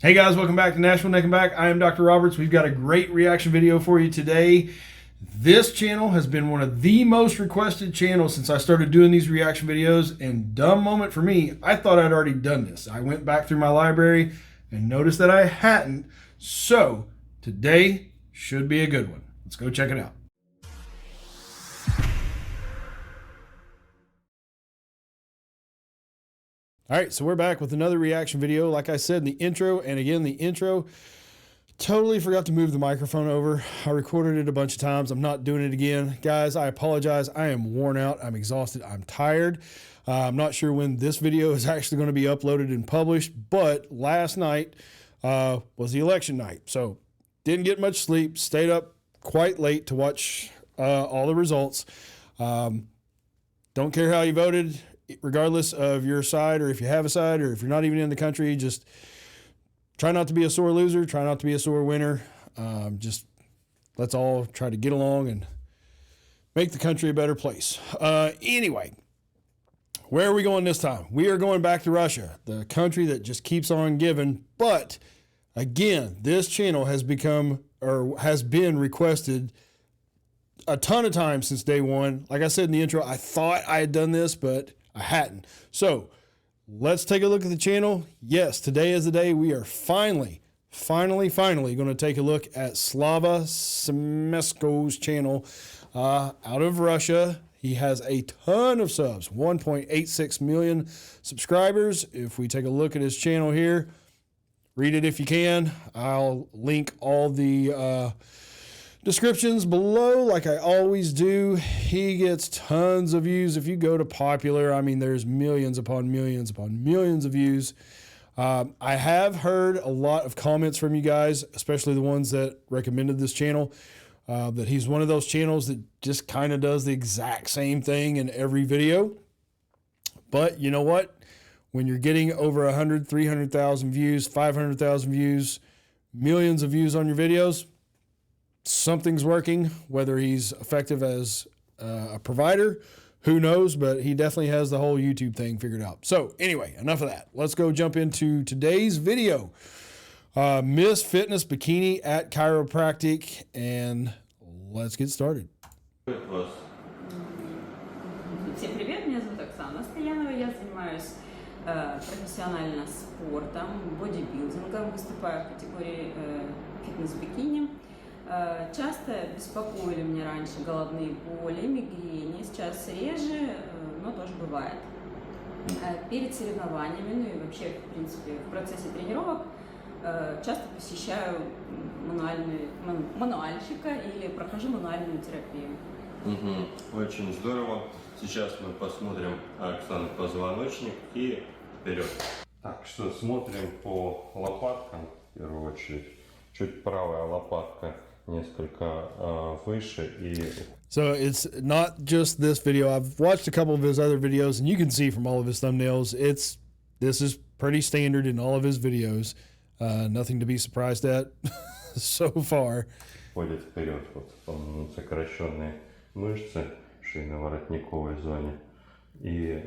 Hey guys, welcome back to Nashville Neck and Back. I am Dr. Roberts. We've got a great reaction video for you today. This channel has been one of the most requested channels since I started doing these reaction videos, and dumb moment for me, I thought I'd already done this. I went back through my library and noticed that I hadn't. So today should be a good one. Let's go check it out. All right, so we're back with another reaction video. Like I said in the intro, and again, the intro, totally forgot to move the microphone over. I recorded it a bunch of times. I'm not doing it again. Guys, I apologize. I am worn out. I'm exhausted. I'm tired. I'm not sure when this video is actually going to be uploaded and published, but last night was the election night. So didn't get much sleep, stayed up quite late to watch all the results. Don't care how you voted, regardless of your side, or if you have a side, or if you're not even in the country, just try not to be a sore loser, try not to be a sore winner. Just let's all try to get along and make the country a better place. Anyway, where are we going this time? We are going back to Russia, the country that just keeps on giving. But again, this channel has become, or has been requested a ton of times since day one. Like I said in the intro, I thought I had done this, but I hadn't. So let's take a look at the channel. Yes, today is the day we are finally going to take a look at Slava Semeshko's channel out of Russia. He has a ton of subs, 1.86 million subscribers. If we take a look at his channel here, read it if you can. I'll link all the descriptions below, like I always do. He gets tons of views. If you go to popular, I mean, there's millions upon millions upon millions of views. I have heard a lot of comments from you guys, especially the ones that recommended this channel, that he's one of those channels that just kind of does the exact same thing in every video. But you know what? When you're getting over 100, 300,000 views, 500,000 views, millions of views on your videos, something's working. Whether he's effective as a provider, who knows, but he definitely has the whole YouTube thing figured out. So anyway, enough of that. Let's go jump into today's video. Miss Fitness Bikini at Chiropractic, and let's get started. Всем привет, меня зовут Оксана Стоянова, я занимаюсь профессионально спортом, бодибилдингом, выступаю в категории фитнес-бикини. Часто беспокоили меня раньше головные боли, мигрени, сейчас реже, но тоже бывает. Перед соревнованиями, ну и вообще, в принципе, в процессе тренировок часто посещаю мануальщика или прохожу мануальную терапию. Очень здорово. Сейчас мы посмотрим Оксаны позвоночник и вперед. Так, что смотрим по лопаткам в первую очередь. Чуть правая лопатка несколько выше и... So it's not just this video. I've watched a couple of his other videos, and you can see from all of his thumbnails, this is pretty standard in all of his videos. Nothing to be surprised at so far. Ходит вперед, вот сокращенные мышцы в шейно-воротниковой зоне. И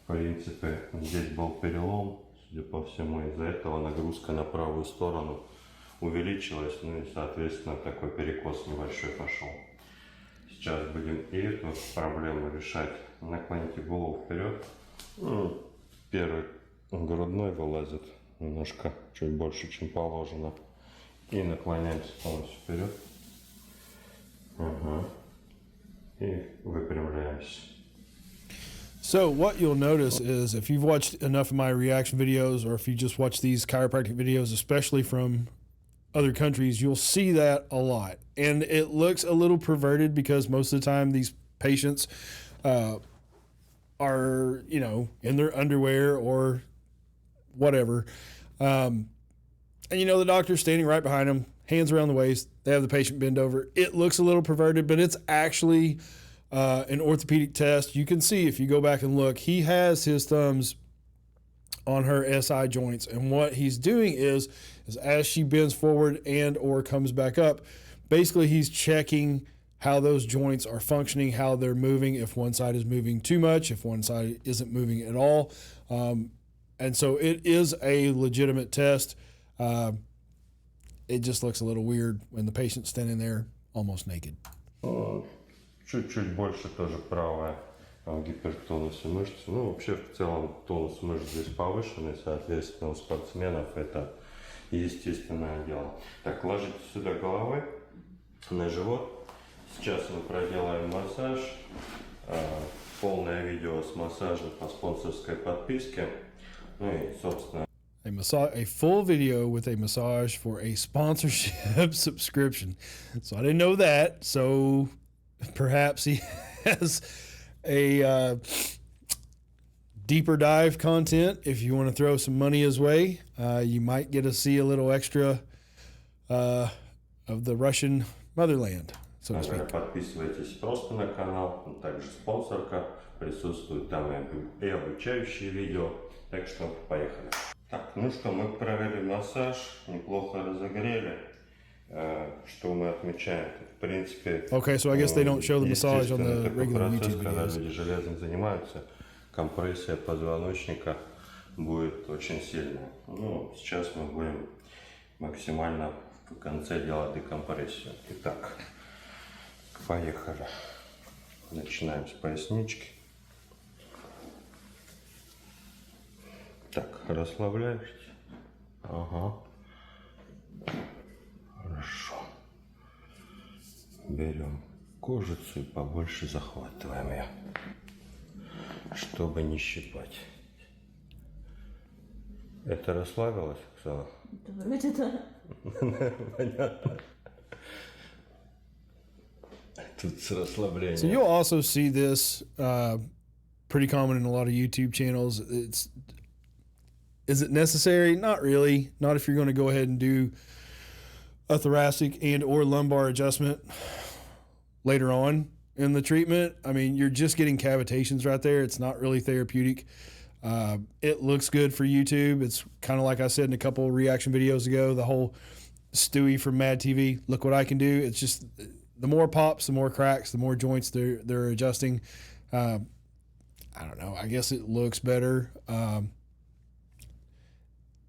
в принципе здесь был перелом, судя по всему, из-за этого нагрузка на правую сторону увеличилась, ну и соответственно такой перекос небольшой пошел. Сейчас будем и эту проблему решать. Наклоните голову вперед. Первый грудной вылазит немножко, чуть больше, чем положено. И наклоняемся полностью вперед. И выпрямляемся. So what you'll notice is, if you've watched enough of my reaction videos, or if you just watch these chiropractic videos, especially from other countries, you'll see that a lot. And it looks a little perverted because most of the time these patients are, you know, in their underwear or whatever. And you know, the doctor's standing right behind them, hands around the waist. They have the patient bend over. It looks a little perverted, but it's actually an orthopedic test. You can see, if you go back and look, he has his thumbs on her SI joints, and what he's doing is as she bends forward and or comes back up, basically he's checking how those joints are functioning, how they're moving, if one side is moving too much, if one side isn't moving at all. And so it is a legitimate test. It just looks a little weird when the patient's standing there almost naked. Чуть-чуть больше тоже правая в гипертонусе мышц. Ну, вообще, в целом, тонус мышц здесь повышенный, соответственно, у спортсменов это естественное дело. Так, ложитесь сюда головой на живот. Сейчас мы проделаем массаж. Полное видео с массажем по спонсорской подписке. Ну и, собственно, A full video with a massage for a sponsorship subscription. So I didn't know that. So perhaps he has a deeper dive content. If you want to throw some money his way, you might get to see a little extra of the Russian motherland, so to speak. Подписывайтесь просто на канал, также спонсорка, присутствует там и обучающие видео. Так что поехали. Так, ну что, мы провели массаж, неплохо разогрели. Что мы отмечаем? В принципе, Okay, so I guess they don't show the massage on the regular процесс, YouTube когда videos. люди железом занимаются, компрессия позвоночника будет очень сильная. Ну, сейчас мы будем максимально в конце делать декомпрессию. Итак, поехали. Начинаем с пояснички. Так, расслабляешься? Ага. Хорошо. Берем кожицу и побольше захватываем ее, чтобы не щипать. Это расслабилось, Оксана? Вроде да. Понятно. Тут с расслаблением. So you'll also see this pretty common in a lot of YouTube channels. Is it necessary? Not really. Not if you're going to go ahead and do a thoracic and or lumbar adjustment later on in the treatment. I mean, you're just getting cavitations right there. It's not really therapeutic. It looks good for YouTube. It's kind of like I said in a couple reaction videos ago, the whole Stewie from Mad TV, look what I can do. It's just the more pops, the more cracks, the more joints they're adjusting. I don't know. I guess it looks better.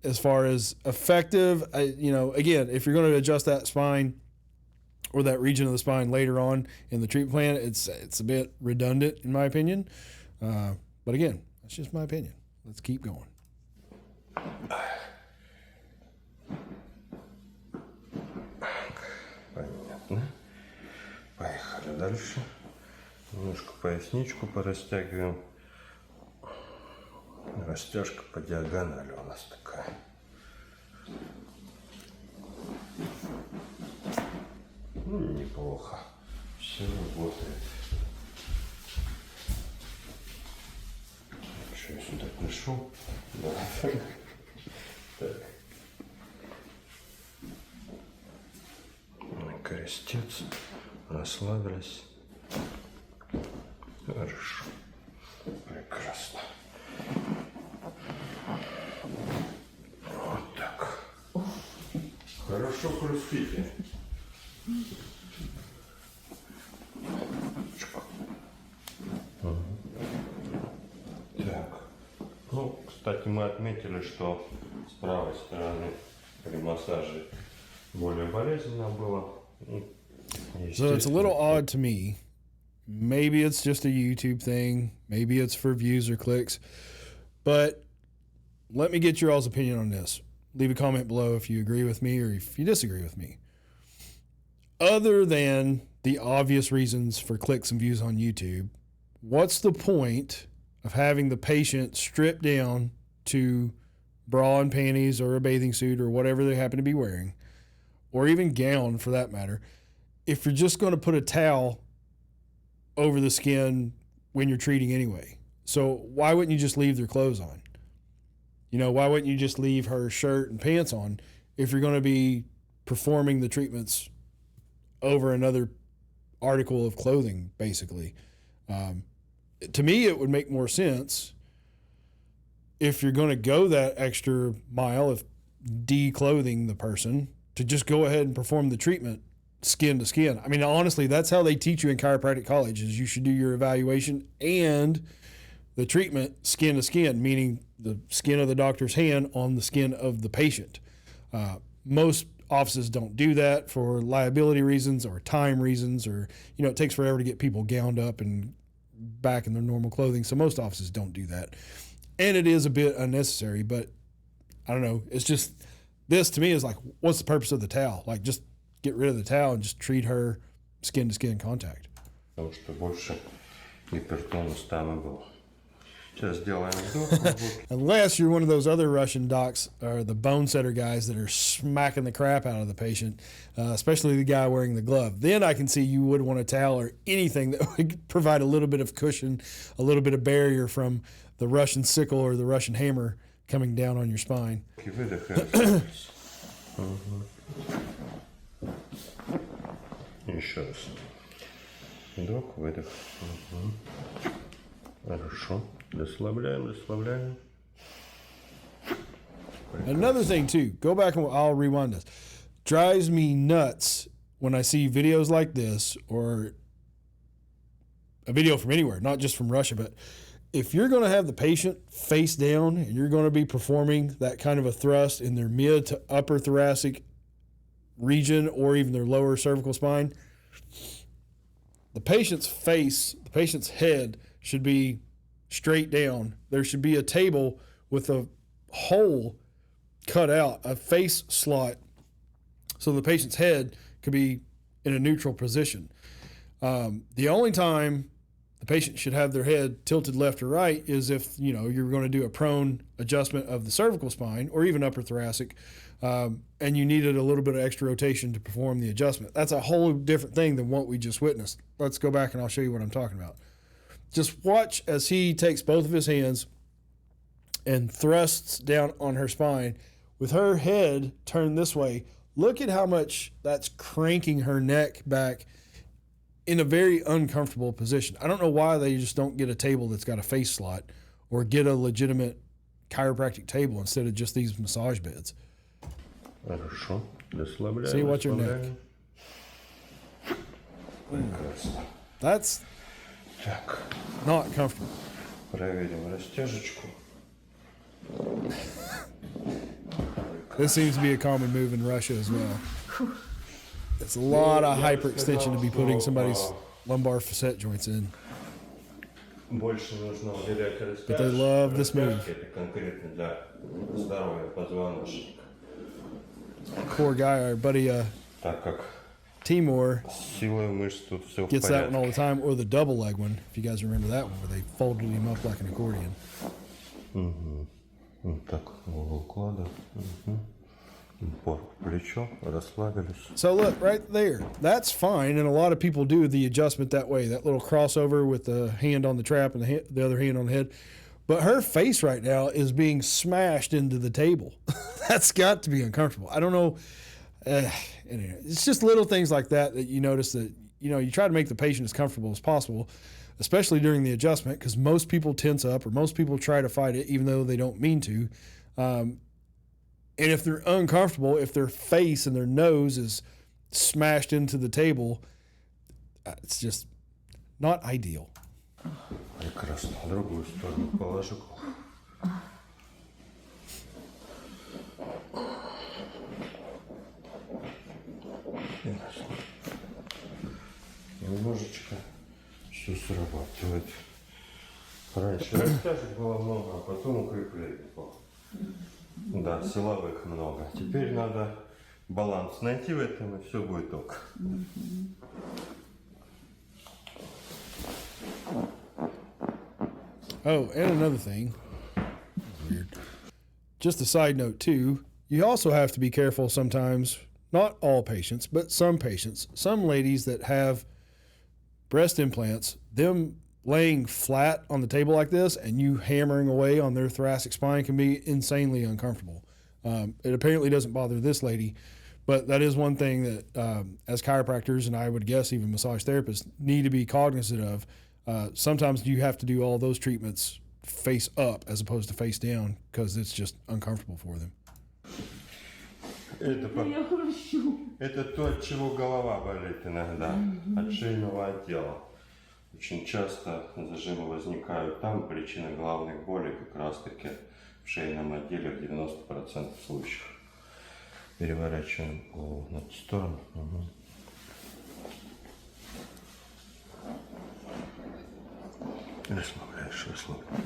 As far as effective, again, if you're going to adjust that spine or that region of the spine later on in the treatment plan, it's a bit redundant in my opinion. But again, that's just my opinion. Let's keep going. Понятно. Поехали дальше. Немножко поясничку порастягиваем. Растяжка по диагонали у нас такая. Неплохо. Все работает. Что я сюда пришел? Да. Так. Крестец. Расслабились. Хорошо. Прекрасно. Вот так. Хорошо хрустите. Так. Ну, кстати, мы отметили, что с правой стороны при массаже более болезненно было. So it's a little odd to me. Maybe it's just a YouTube thing. Maybe it's for views or clicks. But let me get your all's opinion on this. Leave a comment below if you agree with me or if you disagree with me. Other than the obvious reasons for clicks and views on YouTube, what's the point of having the patient strip down to bra and panties or a bathing suit or whatever they happen to be wearing, or even gown for that matter, if you're just going to put a towel over the skin when you're treating anyway? So why wouldn't you just leave their clothes on? Why wouldn't you just leave her shirt and pants on if you're going to be performing the treatments over another article of clothing, basically? To me, it would make more sense if you're going to go that extra mile of declothing the person to just go ahead and perform the treatment skin to skin. I mean, honestly, that's how they teach you in chiropractic college, is you should do your evaluation and the treatment skin to skin, meaning the skin of the doctor's hand on the skin of the patient. Most offices don't do that for liability reasons or time reasons, or, it takes forever to get people gowned up and back in their normal clothing. So most offices don't do that. And it is a bit unnecessary, but I don't know. It's just, this to me is like, what's the purpose of the towel? Like, just get rid of the towel and just treat her skin to skin contact. Потому что больше гипертонус там и был. Сейчас сделаем вдох. Unless you're one of those other Russian docs or the bone setter guys that are smacking the crap out of the patient, especially the guy wearing the glove. Then I can see you would want a towel or anything that would provide a little bit of cushion, a little bit of barrier from the Russian sickle or the Russian hammer coming down on your spine. Еще раз. Вдох, выдох. Хорошо. Расслабляем, расслабляем. Another thing too, go back and I'll rewind this. Drives me nuts when I see videos like this, or a video from anywhere, not just from Russia, but if you're going to have the patient face down and you're going to be performing that kind of a thrust in their mid to upper thoracic region or even their lower cervical spine, the patient's face, the patient's head should be straight down. There should be a table with a hole cut out, a face slot, so the patient's head could be in a neutral position. The only time the patient should have their head tilted left or right is if, you're going to do a prone adjustment of the cervical spine or even upper thoracic, and you needed a little bit of extra rotation to perform the adjustment. That's a whole different thing than what we just witnessed. Let's go back and I'll show you what I'm talking about. Just watch as he takes both of his hands and thrusts down on her spine with her head turned this way. Look at how much that's cranking her neck back in a very uncomfortable position. I don't know why they just don't get a table that's got a face slot or get a legitimate chiropractic table instead of just these massage beds. Хорошо. Расслабляем. See, watch your neck. Прекрасно. That's Так. not comfortable. Проверим растяжечку. This seems to be a common move in Russia as well. It's a lot of hyperextension to be putting somebody's lumbar facet joints in. Больше нужно уделять растяжке. But they love this move. Это конкретно для здоровья позвоночника. Poor guy, our buddy Так как Timur силой мышц тут все в gets that one all порядке. the time, or the double leg one, if you guys remember that one, where they folded him up like an accordion. Вот так в уклада. Упор в плечо, расслабились. So look, right there, that's fine, and a lot of people do the adjustment that way, that little crossover with the hand on the trap and the other hand on the head. But her face right now is being smashed into the table. That's got to be uncomfortable. I don't know. Anyway, it's just little things like that you notice that, you try to make the patient as comfortable as possible, especially during the adjustment, because most people tense up or most people try to fight it, even though they don't mean to. And if they're uncomfortable, if their face and their nose is smashed into the table, it's just not ideal. Прекрасно. В другую сторону положу. Немножечко все срабатывает. Раньше растяжек было много, а потом укреплений было. Да, силовых много. Теперь надо баланс найти в этом, и все будет ок. Oh, and another thing, weird. Just a side note too, you also have to be careful sometimes, not all patients, but some patients, some ladies that have breast implants, them laying flat on the table like this and you hammering away on their thoracic spine can be insanely uncomfortable. It apparently doesn't bother this lady, but that is one thing that as chiropractors, and I would guess even massage therapists, need to be cognizant of. Sometimes you have to do all those treatments face up as opposed to face down because it's just uncomfortable for them. Это то, от чего голова болит иногда, от шейного отдела. Очень часто зажимы возникают там. Причина главных болей как раз таки в шейном отделе в 90% случаев. Переворачиваем голову на эту сторону. Угу. Расслабляешь, расслабляешь.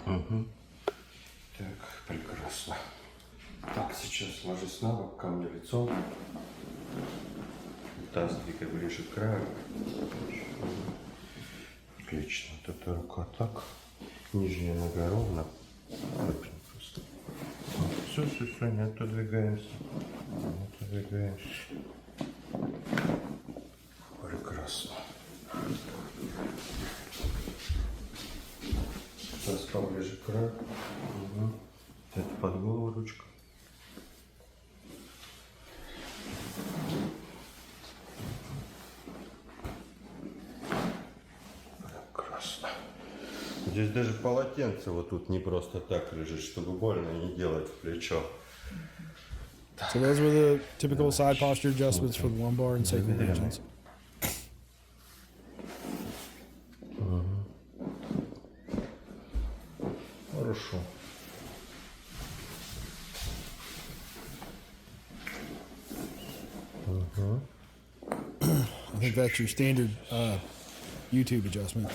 Угу. Так, прекрасно. Так, сейчас ложись на бок, ко мне лицом. Таз двигай ближе к краю. Отлично. Вот эта рука так. Нижняя нога ровно. Все, не отодвигаемся. Не отодвигаемся. Прекрасно. Таз поближе к краю. Угу. Это под голову ручка. Прекрасно. Здесь даже полотенце вот тут не просто так лежит, чтобы больно не делать в плечо. So those were the typical side posture adjustments for the lumbar and sacral regions. Хорошо. I think that's your standard YouTube adjustment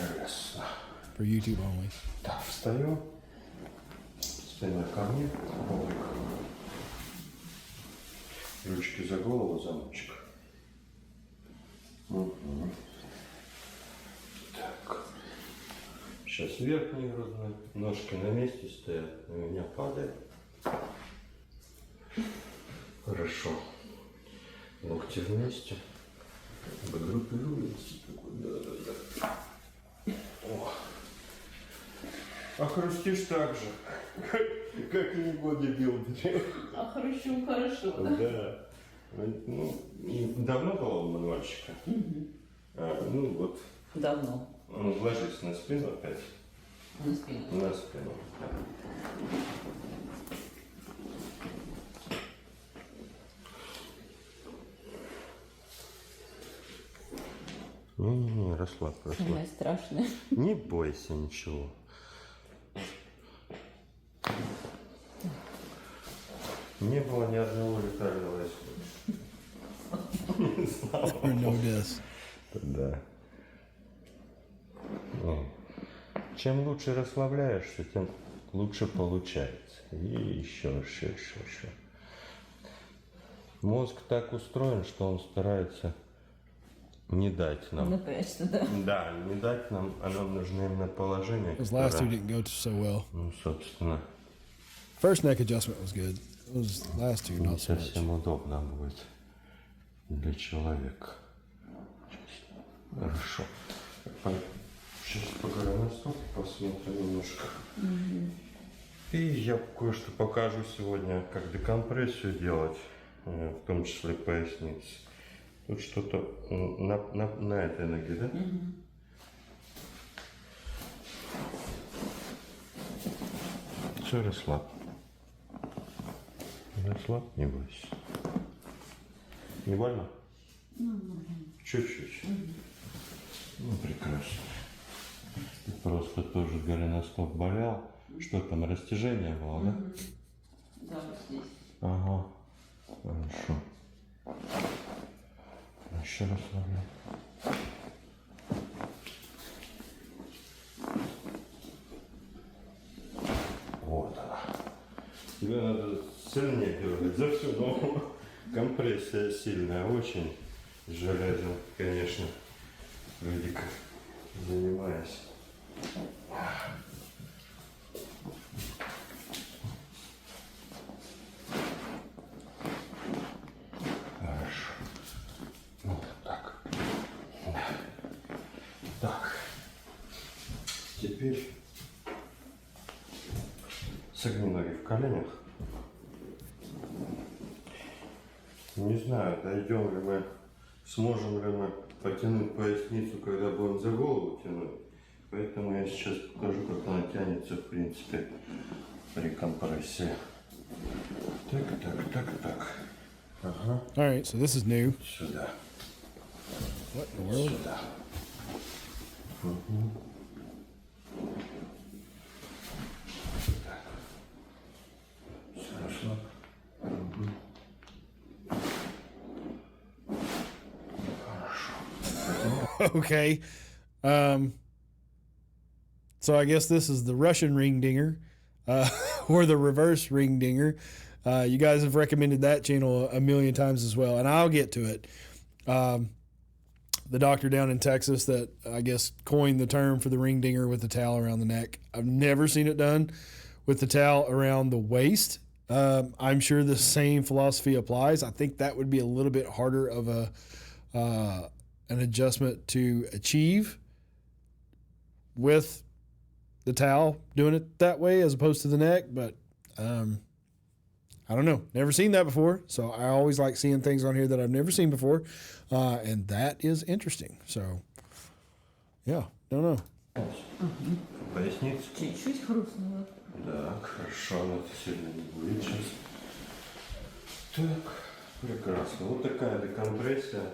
for YouTube only. Так, встаю. Спина ко мне. Ручки за голову, замочек. Угу. Так. Сейчас верхние грудные. Ножки на месте стоят, на меня падает. Хорошо. Локти вместе. Группируемся. Да. О. А хрустишь так же, как и не бодибилдере. А хорошо, Да. Ну, давно был мануальщика? Ну вот. Давно. Ложись на спину опять. На спину. На спину. Не, расслабь. Самое страшное. Не бойся ничего. Не было ни одного летального исхода. Or no deaths. Да. Чем лучше расслабляешься, тем лучше получается. И еще. Мозг так устроен, что он старается не дать нам. Напрячься, да. Да, не дать нам, а нам нужно именно положение. Those last two didn't go so well. Ну, собственно, First neck adjustment was good. Those last two не not so much. совсем удобно будет для человека. Хорошо. Сейчас поговорим на стоп, посмотрим немножко. И я кое-что покажу сегодня, как декомпрессию делать, в том числе поясницы. Тут что-то на этой ноге, да? Все, расслабь. Расслабь, не бойся. Не больно? Чуть-чуть. Ну, прекрасно. И просто тоже голеностоп болел. Что там, растяжение было, да? Да, вот здесь. Ага. Хорошо. Еще расслабляй. Вот она. Тебе надо сильнее дергать за всю ногу. Компрессия сильная, очень. С железом, конечно, люди занимаясь. Хорошо. Вот так. Так. Теперь согни ноги в коленях. Не знаю, дойдем ли мы, сможем ли мы потянуть поясницу, когда будем за голову тянуть. Поэтому я сейчас покажу, как она тянется, в принципе, при компрессии. Так. Ага. All right, so this is new. Сюда. What in the world? Сюда. Так. Все расслабь. Okay. So I guess this is the Russian ring dinger, or the reverse ring dinger. You guys have recommended that channel a million times as well, and I'll get to it. The doctor down in Texas that I guess coined the term for the ring dinger with the towel around the neck. I've never seen it done with the towel around the waist. I'm sure the same philosophy applies. I think that would be a little bit harder of an adjustment to achieve with the towel doing it that way as opposed to the neck, but I don't know. Never seen that before, so I always like seeing things on here that I've never seen before, and that is interesting. So, yeah, don't know. Поясницу? Чуть-чуть хрустнуло. Да, хорошо, но это сильно не будет сейчас. Так, прекрасно. Вот такая декомпрессия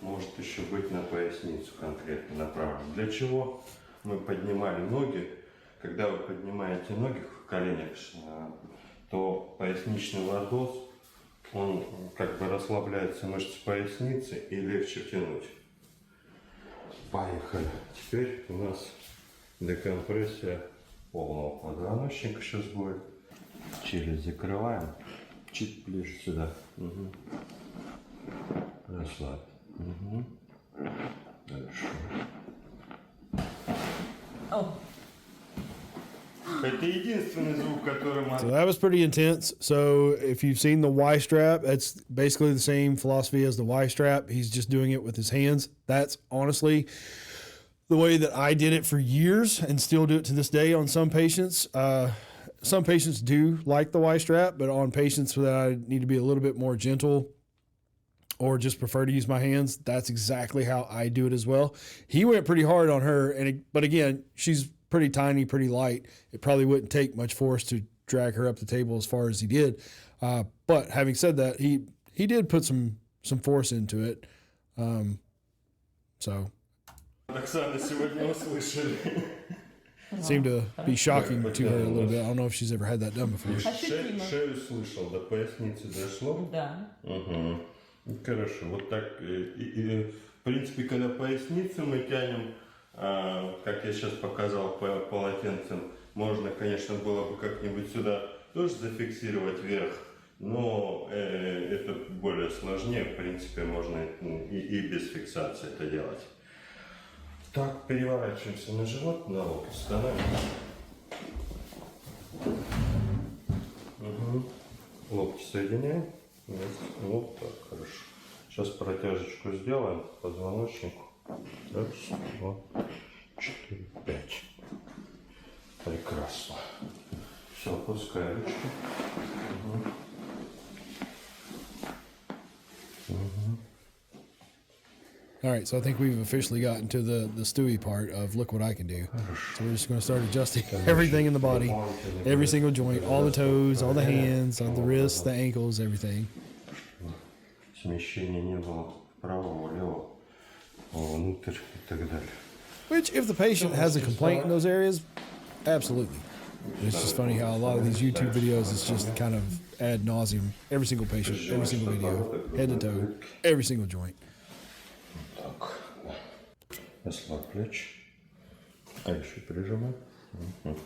может еще быть на поясницу конкретно направлена. Для чего мы поднимали ноги? Когда вы поднимаете ноги в коленях, то поясничный лордоз, он как бы расслабляется мышцы поясницы и легче тянуть. Поехали. Теперь у нас декомпрессия полного позвоночника сейчас будет. Челюсть закрываем. Чуть ближе сюда. Угу. Расслабь. Угу. Хорошо. Oh. Это единственный звук, который мы... So that was pretty intense. So if you've seen the Y strap, that's basically the same philosophy as the Y strap. He's just doing it with his hands. That's honestly the way that I did it for years and still do it to this day on some patients. Some patients do like the Y strap, but on patients that I need to be a little bit more gentle or just prefer to use my hands, that's exactly how I do it as well. He went pretty hard on her, but again, she's pretty tiny, pretty light. It probably wouldn't take much force to drag her up the table as far as he did. But having said that, he did put some force into it. So Оксана сегодня услышали. seemed to be shocking to her a little bit. I don't know if she's ever had that done before. Шею слышал, до поясницы дошло? Да. Угу. Хорошо, вот так. В принципе, когда поясницу мы тянем, как я сейчас показал по полотенцам, можно, конечно, было бы как-нибудь сюда тоже зафиксировать вверх, но это более сложнее. В принципе, можно и без фиксации это делать. Так, переворачиваемся на живот, на локоть, становимся. Угу. Локти соединяем. Вот так, хорошо. Сейчас протяжечку сделаем по позвоночнику. Раз, два, 4, 5. Прекрасно. Все, опускай ручку. Угу. Угу. All right, so I think we've officially gotten to the Stewie part of look what I can do. So we're just going to start adjusting everything in the body, every single joint, all the toes, all the hands, all the wrists, the ankles, everything. Смещения не было вправо, влево, внутрь и так далее. Which, if the patient has a complaint in those areas, absolutely. It's just funny how a lot of these YouTube videos is just kind of ad nauseum. Every single patient, every single video, head to toe, every single joint. Так, да. Расслабь плечи. А еще прижимай. Угу.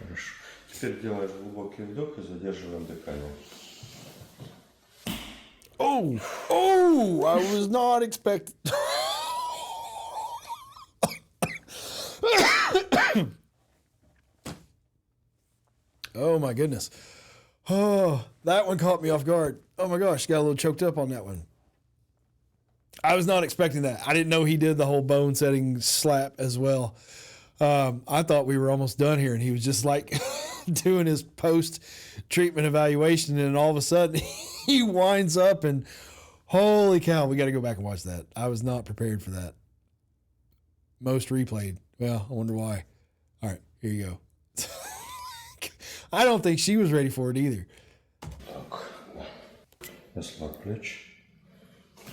Хорошо. Теперь делаешь глубокий вдох и задерживаем дыхание. Oh, I was not expecting. Oh my goodness. Oh, that one caught me off guard. Oh my gosh, got a little choked up on that one. I was not expecting that. I didn't know he did the whole bone setting slap as well. I thought we were almost done here and he was just like doing his post treatment evaluation and all of a sudden he winds up and holy cow, we got to go back and watch that. I was not prepared for that. Most replayed. Well, I wonder why. All right, here you go. I don't think she was ready for it either. Так, да. Расслабь плечи.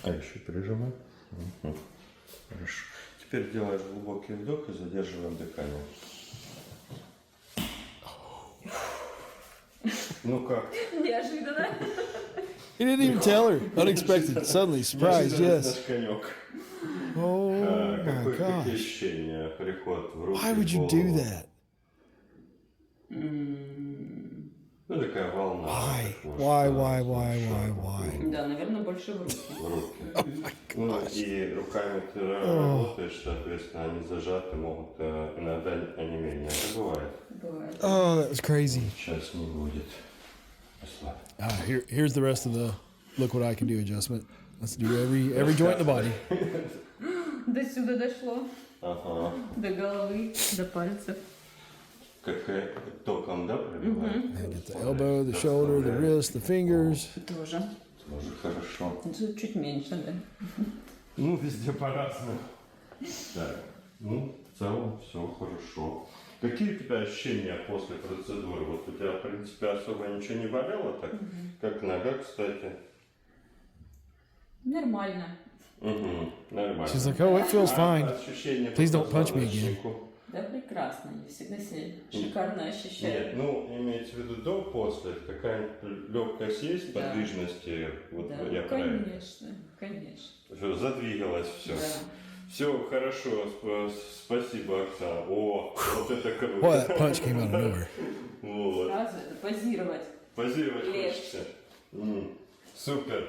А еще прижимай. Угу. Хорошо. Теперь делаешь глубокий вдох и задерживаем дыхание. Ну как? Неожиданно. He didn't even tell her. Unexpected, suddenly, surprise, Неожиданно yes. наш конек. Oh my Какие gosh. ощущения? Приход в руки, Why would you в do голову. that? Ну, такая волна. Why? так может, Why? Да, наверное, больше в руки. В руки. Ну, и руками ты работаешь, соответственно, они зажаты, могут иногда онеменье. Это бывает. Бывает. Oh, that was crazy. Сейчас не будет. Расслабь. Here's the rest of the look what I can do adjustment. Let's do every joint in the body. До сюда дошло. Ага. До головы, до пальцев. Как током, да, пробивает? And get the elbow, the shoulder, the wrist, the fingers. Тоже. Тоже хорошо. Тут чуть меньше, да. Ну, везде по-разному. Так, ну, в целом все хорошо. Какие у тебя ощущения после процедуры? Вот у тебя, в принципе, особо ничего не болело, так? Как нога, кстати. Нормально. Нормально. She's like, oh, it feels fine. Ощущения Please по don't punch me again. позвоночнику? Да, прекрасно. Я всегда себя шикарно ощущаю. Нет, ну, имеется в виду до, после, какая-нибудь легкость есть, Да. подвижности, вот Да, я правильно. конечно. Что, задвигалось все. Да. Все хорошо, спасибо, Оксана. О, вот это круто. Boy, that punch came out of nowhere. Вот. Сразу это позировать. Позировать Легче. хочется. Супер.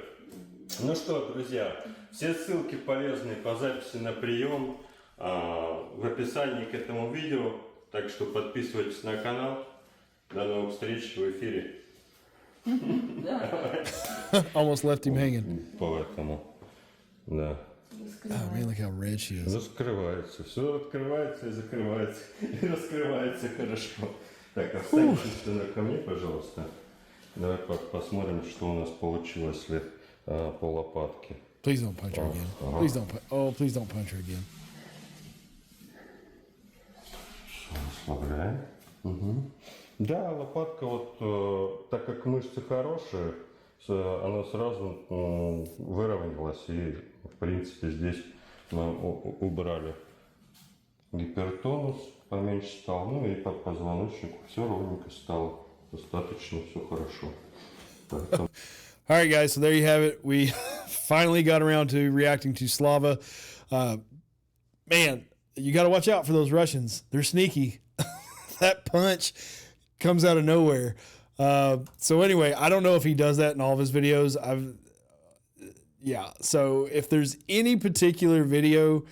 Ну что, друзья, все ссылки полезные по записи на прием в описании к этому видео. Так что подписывайтесь на канал. До новых встреч в эфире. Almost left him hanging. Поэтому, да. Oh man, look how red she is. Раскрывается. Все открывается и закрывается. И раскрывается хорошо. Так, оставь чувственно ко мне, пожалуйста. Давай посмотрим, что у нас получилось по лопатке. Please don't punch her again. Please don't. Please don't punch her again. Расслабляем. Да, лопатка вот, так как мышцы хорошие, она сразу выровнялась, и в принципе здесь мы убрали гипертонус, поменьше стал, ну и по позвоночнику все ровненько стало, достаточно, все хорошо. Поэтому... All right, guys. So there you have it. We finally got around to reacting to Slava. Man, you got to watch out for those Russians. They're sneaky. That punch comes out of nowhere. So anyway, I don't know if he does that in all of his videos. So if there's any particular video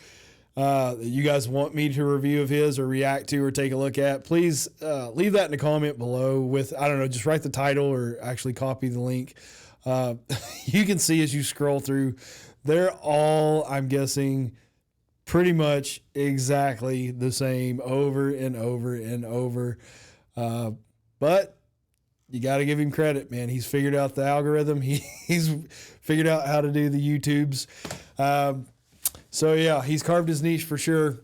that you guys want me to review of his or react to or take a look at, please leave that in the comment below with, I don't know, just write the title or actually copy the link. You can see as you scroll through, they're all, I'm guessing, pretty much exactly the same over and over and over. But you got to give him credit, man. He's figured out the algorithm. He's figured out how to do the YouTubes. So yeah, he's carved his niche for sure.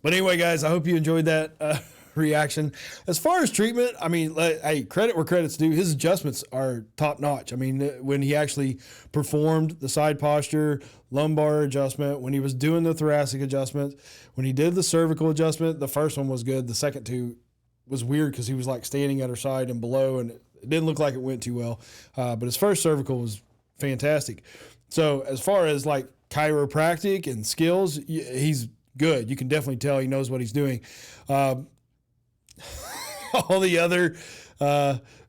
But anyway, guys, I hope you enjoyed that reaction. As far as treatment, I mean, hey, credit where credit's due. His adjustments are top notch. I mean, when he actually performed the side posture, lumbar adjustment, when he was doing the thoracic adjustment, when he did the cervical adjustment, the first one was good. The second two was weird because he was like standing at her side and below, and it didn't look like it went too well. But his first cervical was fantastic. So as far as like chiropractic and skills, he's good. You can definitely tell he knows what he's doing. All the other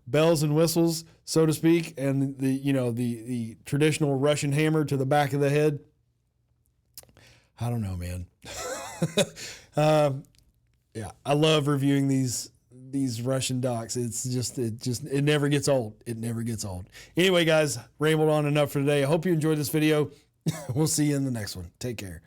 bells and whistles, so to speak, and the traditional Russian hammer to the back of the head. I don't know, man. Yeah, I love reviewing these Russian docs. It never gets old. It never gets old. Anyway, guys, rambled on enough for today. I hope you enjoyed this video. We'll see you in the next one. Take care.